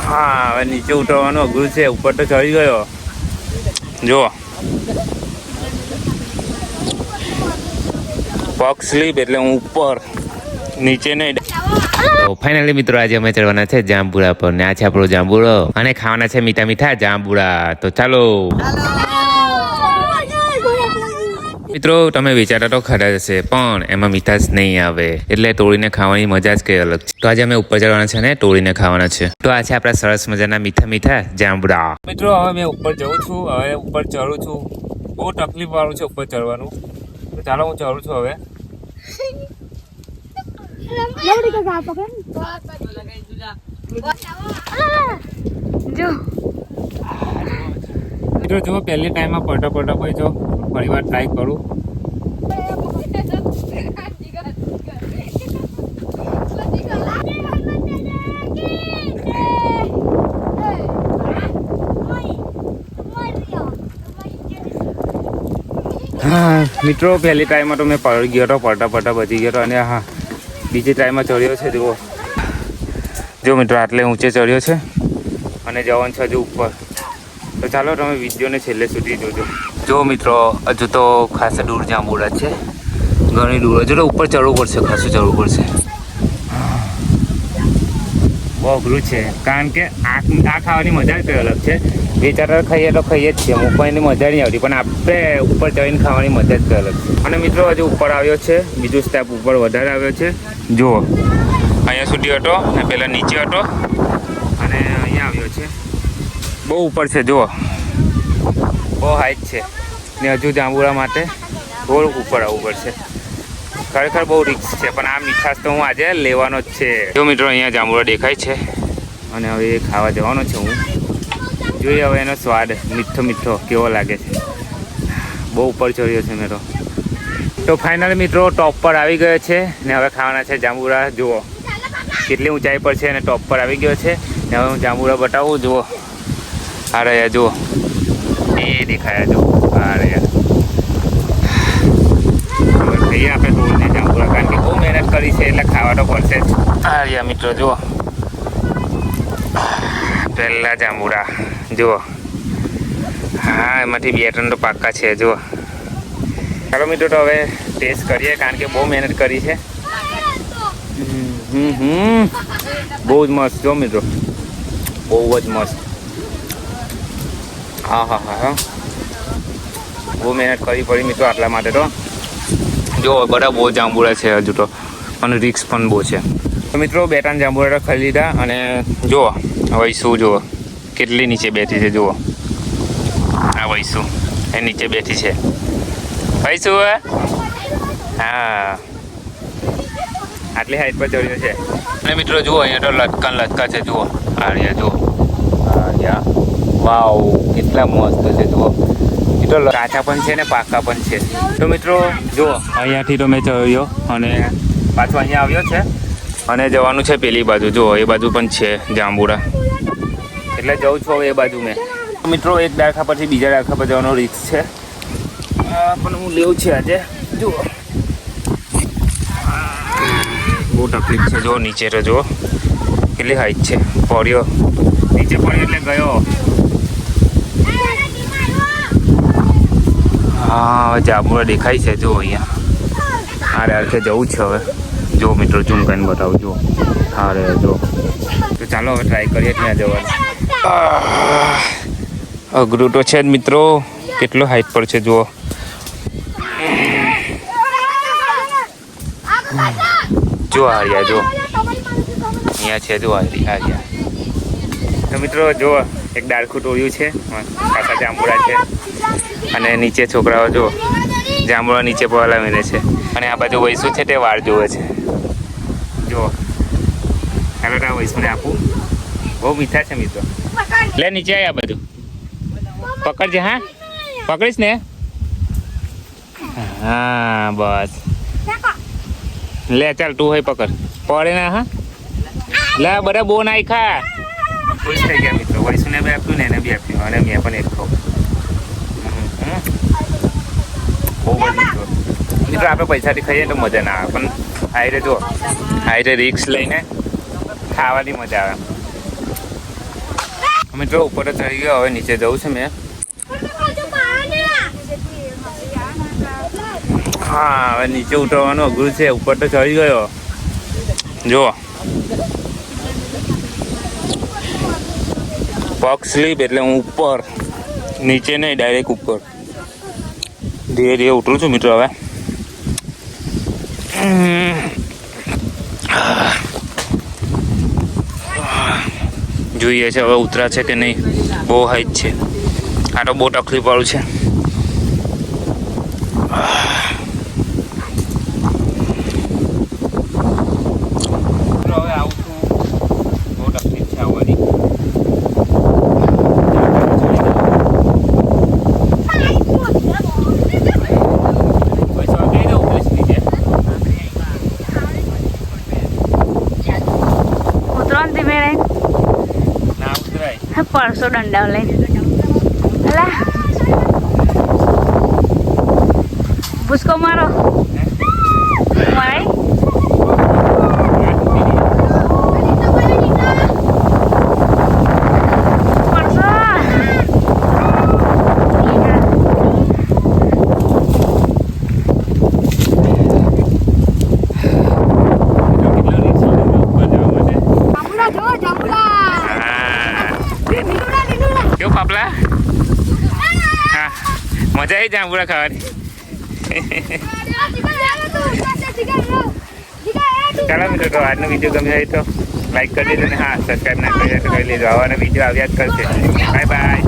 હા, હવે નીચે ઉતરવાનું અઘરું છે. ઉપર તો ચડી ગયો. જો પગ સ્લીપ એટલે હું ઉપર, નીચે નહીં. તો ફાઇનલી મિત્રો આજે અમે ચડવાના છે જાંબુડા પર ને આ છે આપણો જાંબુડો અને ખાવાના છે મીઠા મીઠા જાંબુડા. તો ચાલો મિત્રો, તમે વિચારો તો ખરા હશે પણ એમાં મીઠાશ નહીં આવે એટલે તોડીને ખાવાની મજા જ કઈ અલગ છે. તો આજે અમે ઉપર ચડવાના છે ને તોડીને ખાવાના છે. તો આ છે આપણા સરસ મજાના મીઠા મીઠા જાંબુડા. મિત્રો હવે મેં ઉપર જઉં છું, હવે ઉપર ચડું છું. બહુ તકલીફ વાળું છે ઉપર ચડવાનું. તો ચાલો હું ચડું છું હવે. મિત્રો જો પહેલી ટાઈમમાં પટો ભાઈ જો ફરી વાર ટ્રાય કરું. હા મિત્રો, પહેલી ટાઈમમાં તો મેં પડી ગયો હતો, પડતા બચી ગયો હતો. અને હા, બીજી ટાઈમમાં ચડ્યો છે. જુઓ જો મિત્રો, આટલે ઊંચે ચડ્યો છે અને જવાનું છે હજુ ઉપર. તો ચાલો તમે વિડીયોને છેલ્લે સુધી જોજો. જો મિત્રો, હજુ તો ખાસા દૂર જાંબુડા છે, ઘણી દૂર. હજુ તો ઉપર ચડવું પડશે, ખાસું ચડવું પડશે. બહુ અઘરું છે કારણ કે આ ખાવાની મજા જ કંઈ અલગ છે. વિચાર ખાઈએ તો ખાઈએ જ છીએ, મૂકવાની મજા નહીં આવતી, પણ આપણે ઉપર ચડીને ખાવાની મજા જ કંઈ અલગ છે. અને મિત્રો હજુ ઉપર આવ્યો છે, બીજું સ્ટેપ ઉપર વધારે આવ્યો છે. જુઓ અહીંયા સુધી હતો ને પહેલાં નીચે હતો અને અહીંયા આવ્યો છે. બહુ ઉપર છે, જુઓ બહુ હાઈટ છે ને હજુ જાંબુડા માટે થોડુંક ઉપર આવવું પડશે. ખરેખર બહુ રિસ્ક છે, પણ આ મીઠાશ તો હું આજે લેવાનો જ છે. જો મિત્રો અહીંયા જાંબુડા દેખાય છે અને હવે એ ખાવા જવાનો છે હું. જોઈએ હવે એનો સ્વાદ મીઠો મીઠો કેવો લાગે છે. બહુ ઉપર ચડ્યો છે મેં તો ફાઇનલ મિત્રો ટોપ પર આવી ગયો છે ને હવે ખાવાના છે જાંબુડા. જુઓ કેટલી ઊંચાઈ પર છે અને ટોપ પર આવી ગયો છે ને હવે હું જાંબુડા બતાવું. જુઓ આ રહ્યા, જુઓ એ દેખાયા, જુઓ આ રહ્યા. ખાઈએ આપણે તોડીને જાંબુડા, કારણ કે બહુ મહેનત કરી છે એટલે ખાવા તો પડશે જ. આ રહ્યા મિત્રો, જુઓ પહેલા જાંબુડા. જુઓ હા, એમાંથી 2-3 તો પાક્કા છે. જુઓ ચાલો મિત્રો, તો હવે ટેસ્ટ કરીએ કારણ કે બહુ મહેનત કરી છે. બહુ જ મસ્ત. જો મિત્રો બહુ જ મસ્ત. હા હા હા હા, બહુ મહેનત કરવી પડી મિત્રો આટલા માટે. તો જો બધા બહુ જાંબુડા છે હજુ તો, અને રિક્સ પણ બહુ છે. તો મિત્રો 2-3 જાંબુડા ખાઈ લીધા અને જુઓ વૈસુ જુઓ કેટલી નીચે બેઠી છે. જુઓ આ વૈસુ એ નીચે બેઠી છે. વૈસુ હા, આટલી હાઈટ પર ચડ્યો છે. અને મિત્રો જુઓ અહીંયા તો લટકા છે. જુઓ આ જુઓ આ વાવ, કેટલા મસ્ત છે. જુઓ એ તો કાચા પણ છે ને પાકા પણ છે. તો મિત્રો જુઓ અહીંયાથી તો મેં ચડ્યો અને પાછો અહીંયા આવ્યો છે અને જવાનું છે પેલી બાજુ. જુઓ એ બાજુ પણ છે જાંબુડા, એટલે જઉં છું હવે એ બાજુ મેં. મિત્રો એક ડાળખા પરથી બીજા ડાળખા પર જવાનો રિસ્ક છે, પણ હું લેવું છે આજે. જુઓ બહુ તકલીફ છે. જુઓ નીચે તો જુઓ કેટલી હાઈટ છે. પડ્યો નીચે, પડ્યો એટલે ગયો. હા હવે જાંબુડા દેખાય છે. જુઓ અહીંયા આ ડાળખે જવું છે હવે. જો મિત્રો ઝૂમ કરીને બતાવું. જુઓ હા રે, જો તો ચાલો હવે ટ્રાય કરીએ ત્યાં જવાનું. અઘરું તો છે જ મિત્રો, કેટલો હાઈટ પર છે. જુઓ જો હારિયા, જો અહીંયા છે. જો હારિયા. તો મિત્રો જુઓ એક ડાળખું તોડ્યું છે, ખાસા જાંબુડા છે અને નીચે છોકરાઓ જો જાંબુડા નીચે પહોલા મીને છે અને આ બાજુ વૈસુ છે તે વાળ જોવે છે. જુઓ ચાલો આ વૈસુને આપું. બહુ મીઠા છે મિત્રો. લે નીચે આવ્યા બધું પકડજે. હા પકડીશ ને. હા બસ લે ચાલ તું હોય પકડ. પડે ને. હા લે બધા બહુ નાખ્યા. ખુશ થઈ ગયા મિત્રો. વૈસુને બી આપ્યું ને એને બી આપ્યું અને મેં પણ એક ખાઉં. બહુ બધું મિત્રો. મિત્રો આપણે પૈસાથી ખાઈએ તો મજા ના આવે, પણ હાઈરે જો હાઈરે રિક્સ લઈને ખાવાની મજા આવે. મિત્રો ઉપર તો ચડી ગયો, હવે નીચે જવું છે મેં. હા, હવે નીચે ઉતરવાનું અઘરું છે, ઉપર તો ચડી ગયો. જુઓ પગ સ્લીપ એટલે હું ઉપર, નીચે નહીં ડાયરેક્ટ ઉપર. ધીરે ધીરે ઉતરું છું મિત્રો. હવે જોઈએ છે હવે ઉતરા છે કે નહીં. બહુ હાઈટ છે, આ તો બહુ તકલીફ વાળું છે. હવે આવું છું, બહુ તકલીફ છે આવવાની. પરસો દંડા લઈને અલા ભૂસકો મારો માય કેવું પાપલા? હા, મજા આવી જાંબુડા ખાવાની. ચાલો મિત્રો, તો આજનો વિડીયો ગમ્યો હોય તો લાઈક કરી દેજો ને હા સબસ્ક્રાઈબ ના કરી તો કરી લેજો. આવાના વિડીયો આવ્યા જ કરશે. Bye bye.